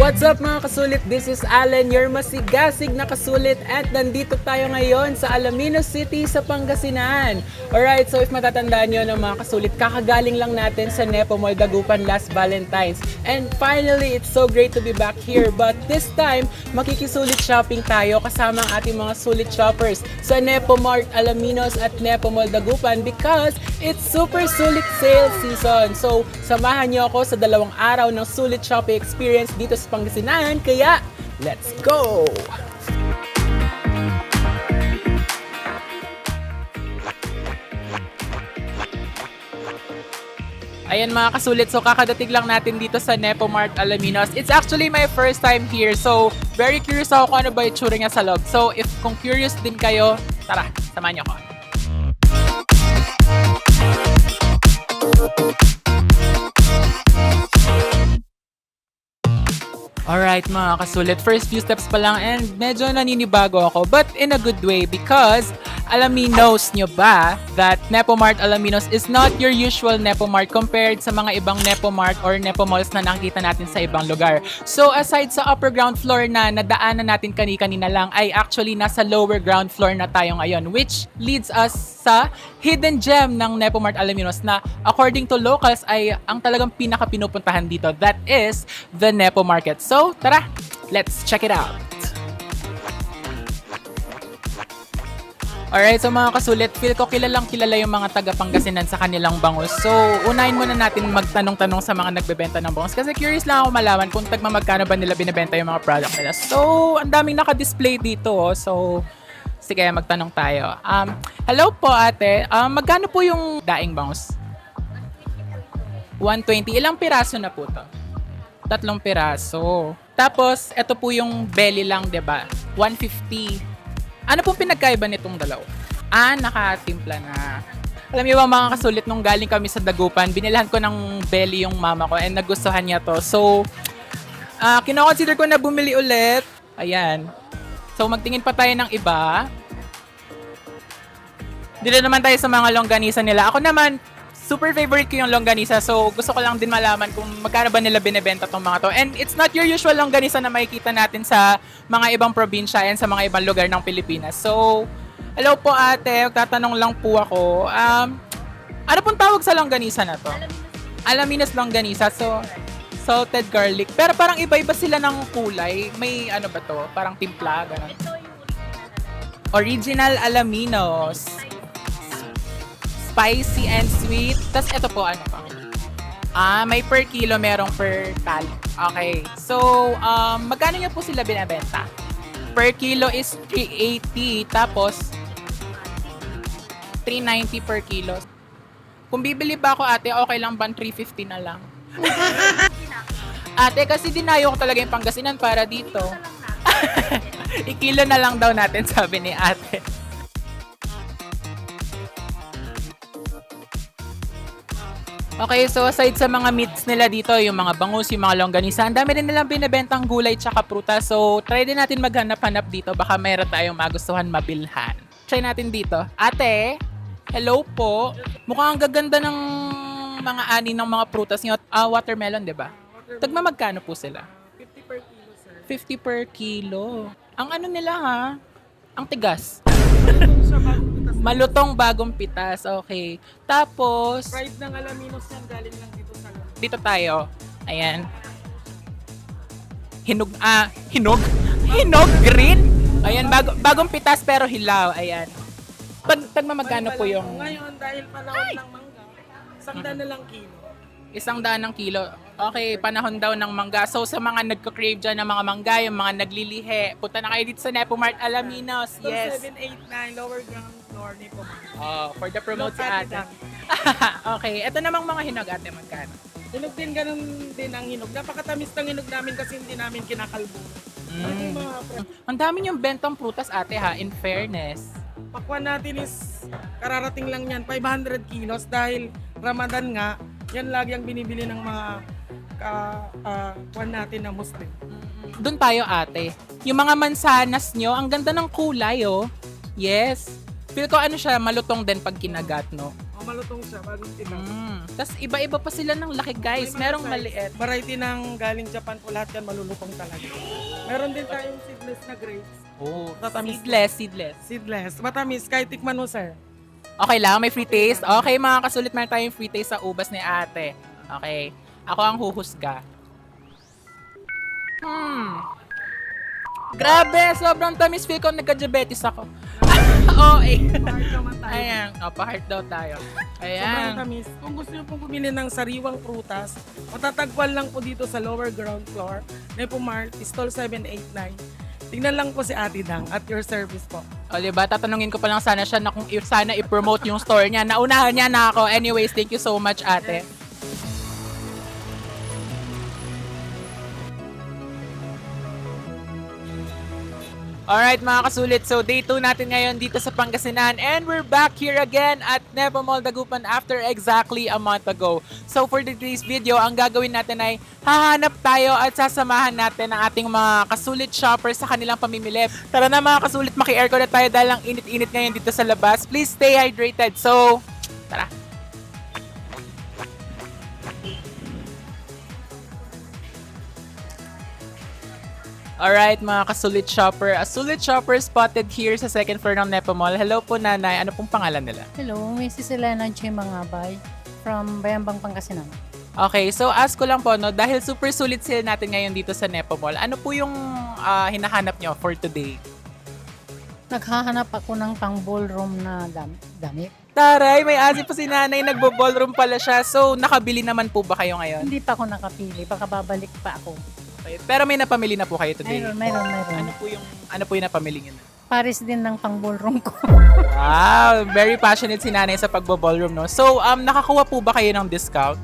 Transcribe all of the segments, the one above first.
What's up mga kasulit? This is Alan, your masigasig na kasulit at nandito tayo ngayon sa Alaminos City sa Pangasinan. Alright, so if matatandaan nyo ng mga kasulit, kakagaling lang natin sa Nepo Mall Dagupan last Valentine's. And finally, it's so great to be back here. But this time, makikisulit shopping tayo kasama ang ating mga sulit shoppers sa Nepo Mart Alaminos at Nepo Mall Dagupan because it's super sulit sale season. So, samahan nyo ako sa 2 araw ng sulit shopping experience dito sa Pangasinan, kaya let's go! Ayan mga kasulit, so kakadating lang natin dito sa Nepo Mart Alaminos. It's actually my first time here, so very curious ako kung ano ba yung tsura niya sa loob. So kung curious din kayo, tara, samahan niyo ako. Alright mga kasulit, first few steps pa lang and medyo naninibago ako but in a good way because Alaminos nyo ba that Nepo Mart Alaminos is not your usual Nepo Mart compared sa mga ibang Nepo Mart or Nepo Malls na nakikita natin sa ibang lugar. So aside sa upper ground floor na nadaanan natin kanina lang ay actually nasa lower ground floor na tayo ngayon which leads us sa hidden gem ng Nepo Mart Alaminos na according to locals ay ang talagang pinaka-pinupuntahan dito, that is the Nepo Market. So tara, let's check it out! Alright, so mga kasulit, feel ko kilalang kilala yung mga taga Pangasinan sa kanilang bangus. So, unahin muna natin magtanong-tanong sa mga nagbebenta ng bangus kasi curious lang ako malaman kung magkano ba nila binibenta yung mga product nila. So, ang daming naka-display dito. So, sige, magtanong tayo. Hello po ate, magkano po yung daing bangus? 120. Ilang piraso na po to? 3 piraso. Tapos, ito po yung belly lang, 'di ba? 150. Ano pong pinagkaiba nitong dalawa? Nakatimpla na. Alam niyo ba mga kasulit, nung galing kami sa Dagupan, binilhan ko ng belly yung mama ko and nagustuhan niya to. So, kinoconsider ko na bumili ulit. Ayan. So, magtingin pa tayo ng iba. Dito naman tayo sa mga longganisa nila. Ako naman, super favorite ko yung longganisa. So, gusto ko lang din malaman kung magkano ba nila binibenta tong mga to. And it's not your usual longganisa na makikita natin sa mga ibang probinsya and sa mga ibang lugar ng Pilipinas. So, hello po ate. Tatanong lang po ako. Ano pong tawag sa longganisa na to? Alaminos longganisa. So, salted garlic. Pero parang iba-iba sila ng kulay. May ano ba to? Parang timpla, ganun. Original Alaminos. Spicy and sweet. Tapos ito po, ano pa? May per kilo, merong per tali. Okay. So, magkano nyo po sila binabenta? Per kilo is 380. Tapos, 390 per kilo. Kung bibili ba ako ate, okay lang ba 350 na lang? Ate, kasi dinayo ko talaga yung Pangasinan para dito. Ikilo na lang daw natin, sabi ni ate. Okay, so aside sa mga meats nila dito, yung mga bangus, yung mga longganisa, ang dami rin nilang binibentang gulay tsaka prutas. So, try din natin maghanap-hanap dito. Baka mayroon tayong magustuhan mabilhan. Try natin dito. Ate, hello po. Mukhang ang gaganda ng mga ani ng mga prutas nyo. Watermelon, di ba? Tagma magkano po sila? 50 per kilo, sir. 50 per kilo. Ang ano nila ha? Ang tigas. Malutong bagong pitas. Okay. Tapos, Fried ng Alaminos yan, galing lang dito sa dito tayo. Ayan. Hinog green. Ayan, bagong pitas pero hilaw. Ayan. Tagma magkano po yung Ngayon, dahil panahon ng mangga, 100 na lang kilo. 100 kilo. Okay, panahon daw ng mangga. So sa mga nagko-crave dyan ng mga mangga, yung mga naglilihi, punta na kayo dito sa Nepo Mart Alaminos. So, Yes. 789, lower ground floor ni Pumar. Oh, for the promote si Look at ate. it. Okay, ito namang mga hinog ate magkano? Hinog din, ganun din ang hinog. Napakatamis ng hinog namin kasi hindi namin kinakalbo. Yung mga Ang dami yung bentang prutas ate ha, in fairness. pakwan natin is kararating lang yan, 500 kilos dahil Ramadan nga, yan lagi ang binibili ng mga kwan natin na Muslim. Doon tayo ate. Yung mga mansanas nyo, ang ganda ng kulay oh. Yes. Feel ko ano siya, malutong din pag kinagat no. malutong siya, bagong tigang. Tapos iba-iba pa sila ng laki guys. May mga Merong size. maliit. Variety ng galing Japan po, lahat yan malulutong talaga. Meron din tayong seedless na grapes. Oh, Tatamis. seedless. Seedless. Matamis, kahit tikman mo, sir. Okay lang, may free taste. Okay mga kasulit, meron tayong free taste sa ubas ni ate. Okay, ako ang huhusga. Grabe, sobrang tamis. Feel ko nagka-diabetes ako. Okay. Kahit naman tayo. Ayan, pa-heart daw tayo. Sobrang Ayan. tamis. Kung gusto niyo pong bumili ng sariwang prutas, matatagpuan lang po dito sa lower ground floor, Nepo Mart, Stall 789. Tingnan lang po si Ate Dang at your service po. O diba, tatanungin ko pa lang sana siya na kung sana i-promote yung store niya. Naunahan niya na ako. Anyways, thank you so much ate. Alright mga kasulit, so day 2 natin ngayon dito sa Pangasinan and we're back here again at Nepo Mall Dagupan after exactly a month ago. So for today's video, ang gagawin natin ay hahanap tayo at sasamahan natin ang ating mga kasulit shoppers sa kanilang pamimili. Tara na mga kasulit, maki-aircon na tayo dahil ang init-init ngayon dito sa labas. Please stay hydrated. So, tara. Alright mga kasulit shopper, a sulit shopper spotted here sa second floor ng Nepo Mall. Hello po nanay, ano pong pangalan nila? Hello, Mrs. Elena Che Mangabay from Bayambang, Pangasinan. Okay, so ask ko lang po, no, dahil super sulit sale natin ngayon dito sa Nepo Mall, ano po yung hinahanap nyo for today? Naghahanap ako ng pang ballroom na damit. Taray, may asi po si nanay, nagbo-ballroom pala siya. So, nakabili naman po ba kayo ngayon? Hindi pa ako nakapili, baka babalik pa ako. Okay, pero may napamili na po kayo today? Mayroon. Ano po yung napamili nyo na? Paris din ng pang ballroom ko. Wow, very passionate si nanay sa pagbo-ballroom, no? So, nakakuha po ba kayo ng discount?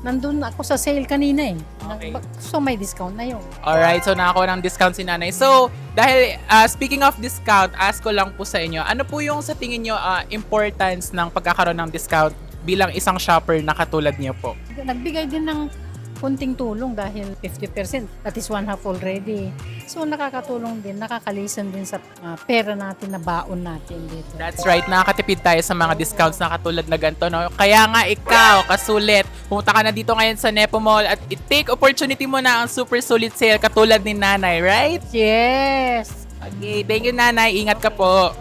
Nandun ako sa sale kanina eh. Okay. So may discount na yun. Alright, so nakakuha ng discount si nanay. So, dahil speaking of discount, ask ko lang po sa inyo, ano po yung sa tingin nyo importance ng pagkakaroon ng discount bilang isang shopper na katulad niyo po? Nagbigay din ng kunting tulong dahil 50%, that is one half already. So nakakatulong din, nakakalisan din sa pera natin na baon natin dito. That's right, nakakatipid tayo sa mga discounts na katulad na ganito, no? Kaya nga ikaw, kasulit, pumunta ka na dito ngayon sa Nepo Mall at i-take opportunity mo na ang super sulit sale katulad ni nanay, right? Yes! Okay, thank you nanay, ingat ka po.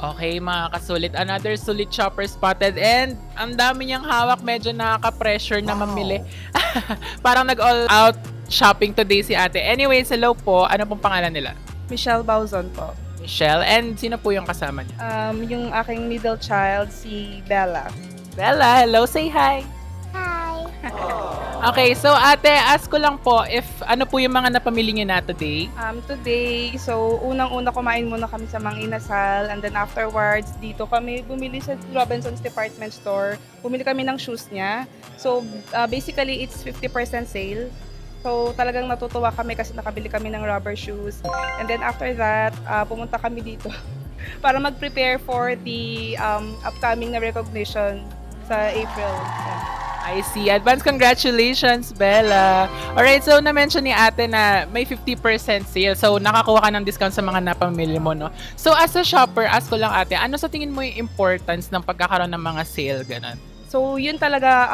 Okay mga kasulit, another sulit shopper spotted and ang dami niyang hawak, medyo nakaka-pressure na mamili. Parang nag-all out shopping today si ate. Anyways, hello po, ano pong pangalan nila? Michelle Bauzon po. Michelle, and sino po yung kasama niya? Yung aking middle child, si Bella. Bella, hello, say hi! Hi! Okay, so ate, ask ko lang po if ano po yung mga napamili niyo na today? Today, so unang-una kumain muna kami sa Mang Inasal and then afterwards, dito kami bumili sa Robinson's Department Store. Bumili kami ng shoes niya. So basically, it's 50% sale. So talagang natutuwa kami kasi nakabili kami ng rubber shoes. And then after that, pumunta kami dito para mag-prepare for the upcoming na recognition sa April. Yeah. I see. Advance congratulations, Bella. Alright, so na-mention ni ate na may 50% sale. So, nakakuha ka ng discount sa mga napamili mo, no? So, as a shopper, ask ko lang ate, ano sa tingin mo yung importance ng pagkakaroon ng mga sale, ganun? So, yun talaga,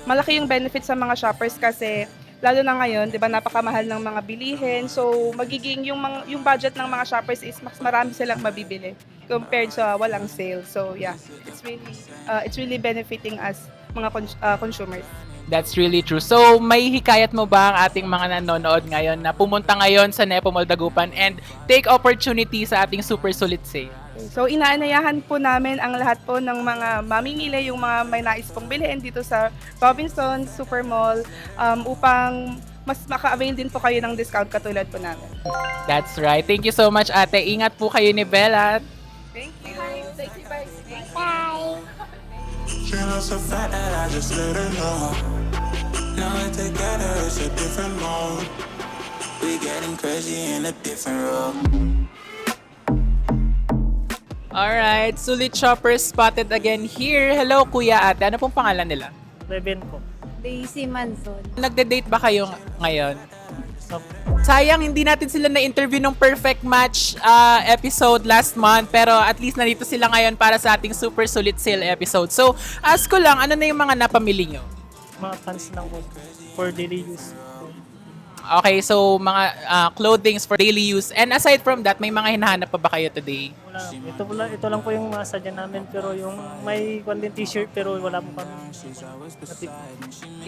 malaki yung benefit sa mga shoppers kasi lalo na ngayon, 'di ba, napakamahal ng mga bilihin. So, magiging yung budget ng mga shoppers is mas marami silang mabibili compared sa walang sale. So, yeah, it's really benefiting us mga consumers. That's really true. So, may hikayat mo ba ang ating mga nanonood ngayon na pumunta ngayon sa Nepo Mall Dagupan and take opportunity sa ating super sulit sale? So, inaanayahan po namin ang lahat po ng mga mamimili, yung mga may nais pong bilhin dito sa Robinson Super Mall upang mas maka-avail din po kayo ng discount katulad po namin. That's right. Thank you so much, ate. Ingat po kayo ni Bella. Thank you. Thank you, bye. She looks so fat that I just let her know. Now we're together, it's a different mode. We getting crazy in a different role. Alright, sulit shoppers spotted again here. Hello, kuya, ate. Ano pong pangalan nila? Beben po. Daisy Manson. Nagde-date ba kayo ngayon? So, Sayang hindi natin sila na-interview nung Perfect Match episode last month, pero at least nandito sila ngayon para sa ating super sulit sale episode. So, ask ko lang, ano na yung mga napamili nyo? mga pants lang po for daily use. Okay, so mga clothings for daily use. And aside from that, may mga hinahanap pa ba kayo today? Wala. Ito lang po yung mga sadya namin, pero yung may content t-shirt pero wala po kami natip.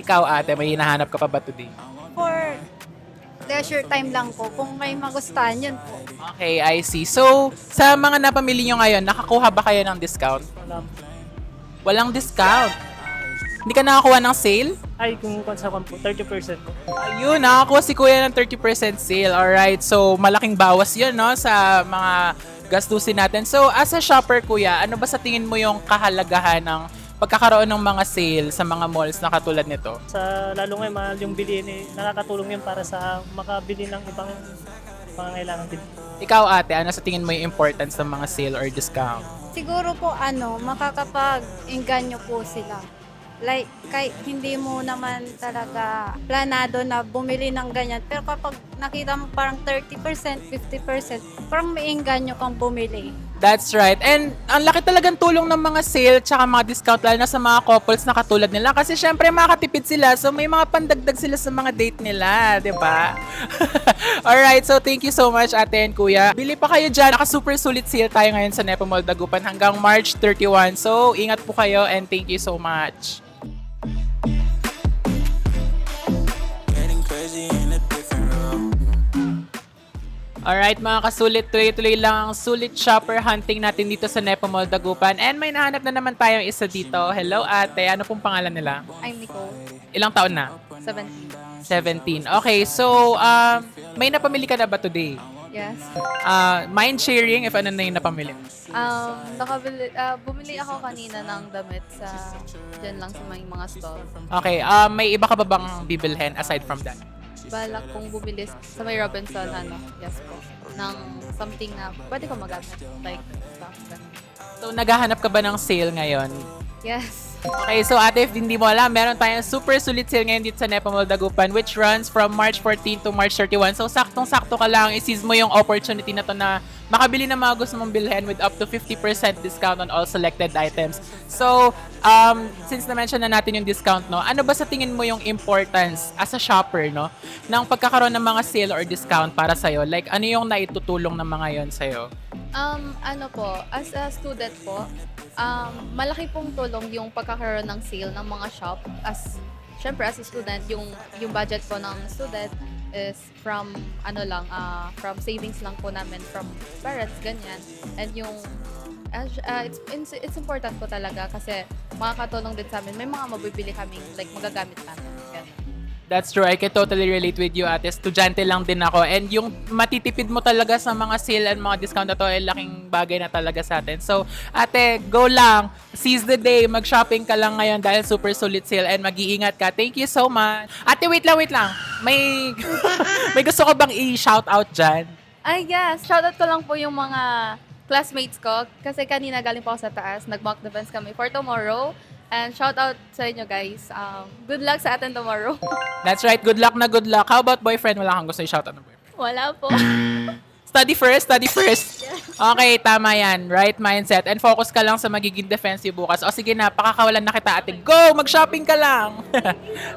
Ikaw ate, may hinahanap ka pa ba today? For leisure time lang po. Kung may magustuhan, yun po. Okay, I see. So, sa mga napamili nyo ngayon, nakakuha ba kayo ng discount? Wala. Walang discount. Hindi ka nakakuha ng sale? Ay, kung sa po, 30% po. Ayun, nakakuha si Kuya ng 30% sale. Alright, so malaking bawas yun, no, sa mga gastusin natin. So, as a shopper, Kuya, ano ba sa tingin mo yung kahalagahan ng pagkakaroon ng mga sale sa mga malls na katulad nito? Sa lalo ngayon, mahal yung bilihin nakakatulong yun para sa makabili ng ibang pangangailangan din. Ikaw, ate, ano sa tingin mo yung importance ng mga sale or discount? Siguro po, makakapag-inganyo po sila. Like, kahit hindi mo naman talaga planado na bumili ng ganyan. Pero kapag nakita mo parang 30%, 50%, parang may inganyo kang bumili. That's right. And ang laki talagang tulong ng mga sale tsaka mga discount lalo na sa mga couples na katulad nila kasi syempre makakatipid sila so may mga pandagdag sila sa mga date nila, 'di ba? Alright, so thank you so much ate and kuya. Bili pa kayo dyan. Naka super sulit sale tayo ngayon sa Nepo Mall Dagupan hanggang March 31. So ingat po kayo and thank you so much. Getting crazy in a different room. Alright mga kasulit, tuloy-tuloy lang ang sulit shopper hunting natin dito sa Nepo Mall Dagupan. And may nahanap na naman tayong isa dito. Hello ate, ano pong pangalan nila? I'm Nicole, Ilang taon na? 17. 17. Okay, so may napamili ka na ba today? Yes. Mind sharing if ano na yung napamili mo. Bumili ako kanina ng damit sa dyan lang sa mga stall. Okay, may iba ka ba bang bibilhin aside from that? Balak kong bumili sa may Robinson, yes po, ng something na pwede ko magamit, like stuff. Ganun. So, naghahanap ka ba ng sale ngayon? Yes. Okay, so ate, if hindi mo alam, meron tayong super sulit sale ngayon dito sa Nepo Mall Dagupan which runs from March 14 to March 31. So, saktong-sakto ka lang, i-seize mo yung opportunity na to na makabili ng mga gusto mong bilhin with up to 50% discount on all selected items. So, since na-mention na natin yung discount, no, ano ba sa tingin mo yung importance as a shopper, no, ng pagkakaroon ng mga sale or discount para sa'yo? Like, ano yung naitutulong ng mga yon sa'yo? As a student po, malaki pong tulong yung pagkakaroon ng sale ng mga shop. Syempre as a student, yung budget po ng student is from from savings lang po namin from parents, ganyan. And yung it's important po talaga kasi makakatulong din sa amin. May mga mabibili kaming like magagamit namin. Ganyan. That's true. I can totally relate with you, ate. Estudyante lang din ako. And yung matitipid mo talaga sa mga sale and mga discount na to, ay laking bagay na talaga sa atin. So, ate, go lang. Seize the day. Mag-shopping ka lang ngayon dahil super solid sale and mag-iingat ka. Thank you so much. Ate, wait lang. May may gusto ko bang i-shout out dyan? Ay, yes. Shoutout ko lang po yung mga classmates ko kasi kanina galing po ako sa taas. Nag-mock defense kami for tomorrow. And shout out sa inyo guys. Good luck sa atin tomorrow. That's right. Good luck na good luck. How about boyfriend? Wala kang gusto i-shout out ng boyfriend? Wala po. Study first. Okay, tama yan. Right mindset. And focus ka lang sa magiging defensive bukas. O sige na, pakakawalan na kita ate. Go! Mag-shopping ka lang!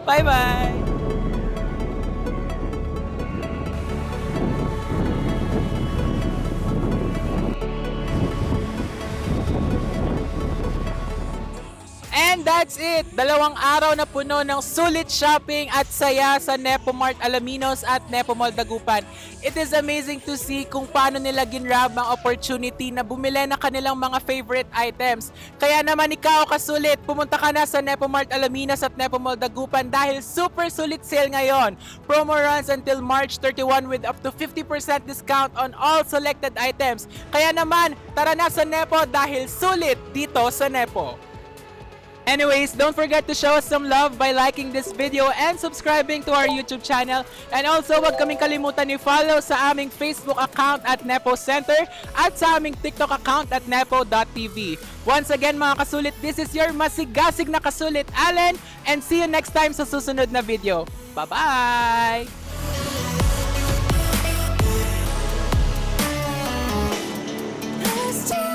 Bye-bye! And that's it! 2 araw na puno ng sulit shopping at saya sa Nepo Mart Alaminos at Nepo Mall Dagupan. It is amazing to see kung paano nila ginrab ang opportunity na bumili ng kanilang mga favorite items. Kaya naman ikaw kasulit, pumunta ka na sa Nepo Mart Alaminos at Nepo Mall Dagupan dahil super sulit sale ngayon. Promo runs until March 31 with up to 50% discount on all selected items. Kaya naman, tara na sa Nepo dahil sulit dito sa Nepo. Anyways, don't forget to show us some love by liking this video and subscribing to our YouTube channel. And also, huwag kaming kalimutan i-follow sa aming Facebook account at Nepo Center at sa aming TikTok account at nepo.tv. Once again mga kasulit, this is your masigasig na kasulit, Allen, and see you next time sa susunod na video. Bye-bye! just you.